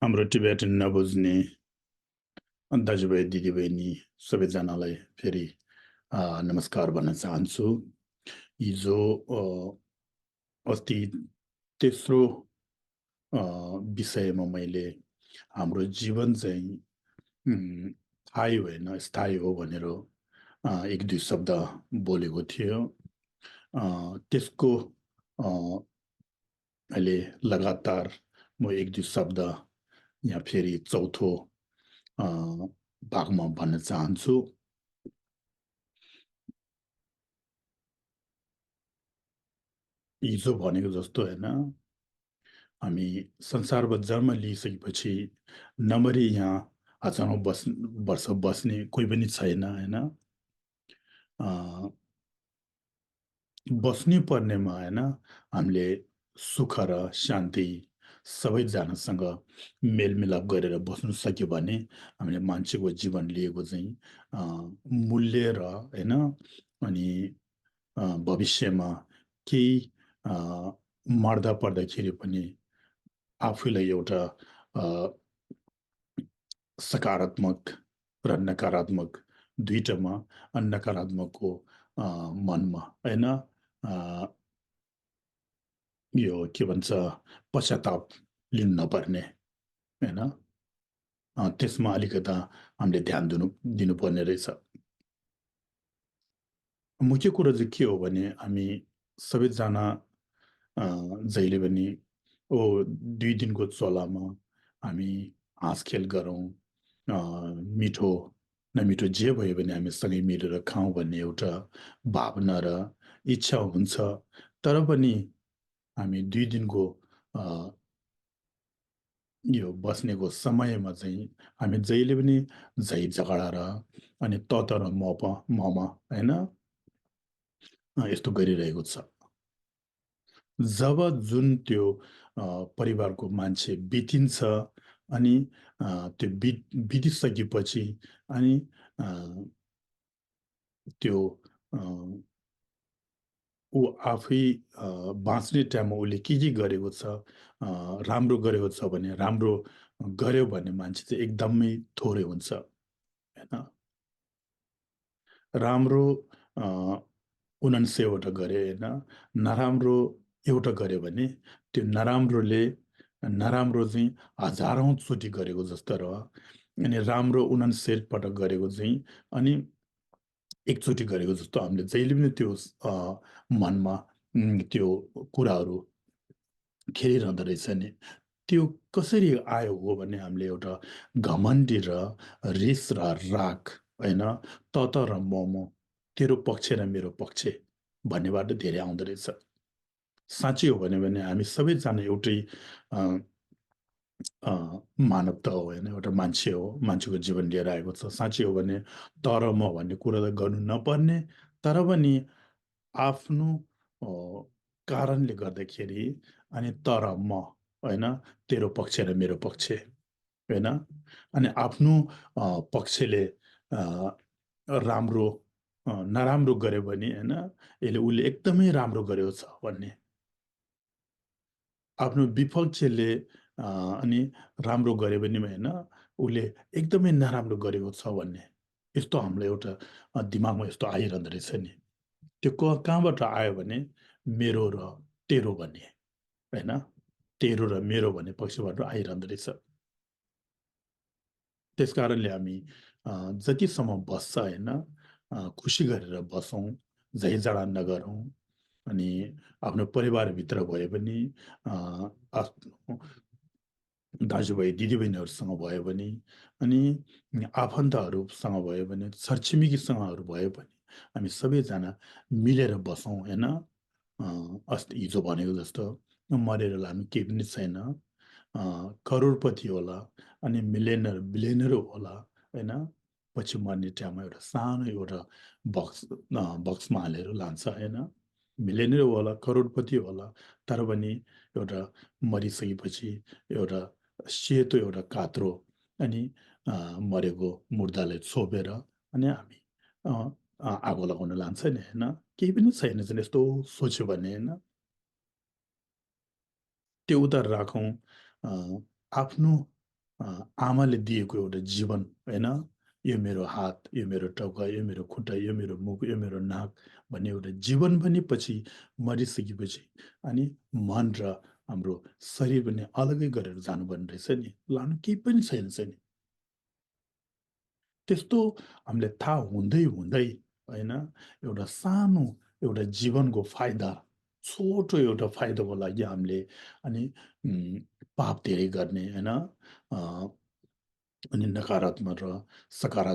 हाम्रो टिबेटन नबुझ्ने दाजुभाइ दिदीबहिनी सबैजनालाई फेरि नमस्कार भन्न चाहन्छु। हिजो अस्ति तेस्रो विषयमा मैले हाम्रो जीवन चाहिँ स्थायी होइन स्थायी हो भनेर एक दुई शब्द बोलेको थियो। त्यसको अहिले लगातार म एक दुई शब्द यहाँ फेरि चौथो भागमा भन्न चाहन्छु। हिजो भनेको जस्तो होइन, हामी संसारमा जन्म लिइसकेपछि नम्बरी यहाँ हजारौँ वर्ष बस्ने कोही पनि छैन होइन। बस्नै पर्नेमा होइन, हामीले सुख र शान्ति सबैजनासँग मेलमिलाप गरेर बस्नु सक्यो भने हामीले मान्छेको जीवन लिएको चाहिँ मूल्य र होइन, अनि भविष्यमा केही मर्दा पर्दाखेरि पनि आफूलाई एउटा सकारात्मक र नकारात्मक दुईटामा नकारात्मकको मनमा होइन यो के भन्छ पश्चाताप लिनु नपर्ने होइन, त्यसमा अलिकता हामीले ध्यान दिनुपर्ने रहेछ। मुख्य कुरो चाहिँ के हो भने हामी सबैजना जहिले पनि दुई दिनको चोलामा हामी हाँसखेल गरौँ, मिठो नमिठो जे भयो भने हामी सँगै मिलेर खाउँ भन्ने एउटा भावना र इच्छा हुन्छ। तर पनि हामी दुई दिनको यो बस्नेको समयमा चाहिँ हामी जहिले पनि झै झगडा र अनि त र ममा होइन यस्तो गरिरहेको छ। जब जुन त्यो परिवारको मान्छे बितिन्छ अनि त्यो बितिसकेपछि अनि त्यो ऊ आफै बाँच्ने टाइममा उसले के गरेको छ, राम्रो गरेको छ भने राम्रो गर्यो भने मान्छे चाहिँ एकदमै थोरै हुन्छ होइन। राम्रो 79वटा गरे होइन, नराम्रो एउटा गर्यो भने त्यो नराम्रोले नराम्रो चाहिँ हजारौँ चोटि गरेको जस्तो र अनि राम्रो 69 पटक गरेको चाहिँ अनि एकचोटि गरेको जस्तो हामीले जहिले पनि त्यो मनमा त्यो कुराहरू खेलिरहँदो रहेछ नि। त्यो कसरी आयो हो भने हामीले एउटा घमण्डी र रिस र राग होइन, त र म तेरो पक्ष र मेरो पक्ष भन्नेबाट धेरै आउँदो रहेछ। साँच्चै हो भने हामी सबैजना एउटै मानवता हो होइन, एउटा मान्छे हो, मान्छेको जीवन लिएर आएको छ। साँच्चै हो भने तर म भन्ने कुरा त गर्नु नपर्ने, तर पनि आफ्नो कारणले गर्दाखेरि अनि तर म होइन, तेरो पक्ष र मेरो पक्ष होइन, अनि आफ्नो पक्षले राम्रो नराम्रो गर्यो भने होइन उसले एकदमै राम्रो गरेको छ भन्ने, आफ्नो विपक्षले अनि राम्रो गर्यो भने होइन उसले एकदमै नराम्रो गरेको छ भन्ने, यस्तो हाम्रो एउटा दिमागमा यस्तो आइरहँदो रहेछ नि। त्यो कहाँबाट आयो भने मेरो र तेरो भन्ने होइन, तेरो र मेरो भन्ने पक्षबाट आइरहँदो रहेछ। त्यस कारणले हामी जतिसम्म बस्छ होइन खुसी गरेर बसौँ, झैझडा नगरौँ, अनि आफ्नो परिवारभित्र भए पनि आफ्नो दाजुभाइ दिदीबहिनीहरूसँग भयो भने अनि आफन्तहरूसँग भयो भने छरछिमेकीसँगहरू भयो भने हामी सबैजना मिलेर बसौँ होइन। अस्ति हिजो भनेको जस्तो मरेर लानु केही पनि छैन, करोडपति होला अनि मिलियनर बिलियनर होला होइन, पछि मर्ने टाइममा एउटा सानो एउटा बक्समा हालेर लान्छ होइन। मिलियनर होला करोडपति होला तर पनि एउटा मरिसकेपछि एउटा सेतो एउटा कात्रो अनि मरेको मुर्दालाई छोपेर अनि हामी आगो लगाउन लान्छ नि होइन। केही पनि छैन चाहिँ यस्तो सोच्यो भने होइन, त्यो उता राखौँ। आफ्नो आमाले दिएको एउटा जीवन होइन? यो मेरो हात, यो मेरो टाउका, यो मेरो खुट्टा, यो मेरो मुख, यो मेरो नाक भन्ने एउटा जीवन पनि पछि मरिसकेपछि अनि मन र हाम्रो शरीर पनि अलगै गरेर जानुपर्ने रहेछ नि। लानु केही पनि छैन नि। त्यस्तो हामीलाई थाहा हुँदै हुँदै होइन एउटा सानो एउटा जीवनको फाइदा, छोटो एउटा फाइदाको लागि हामीले अनि पाप धेरै गर्ने होइन? अनि नकारात्मक र सकारात्मक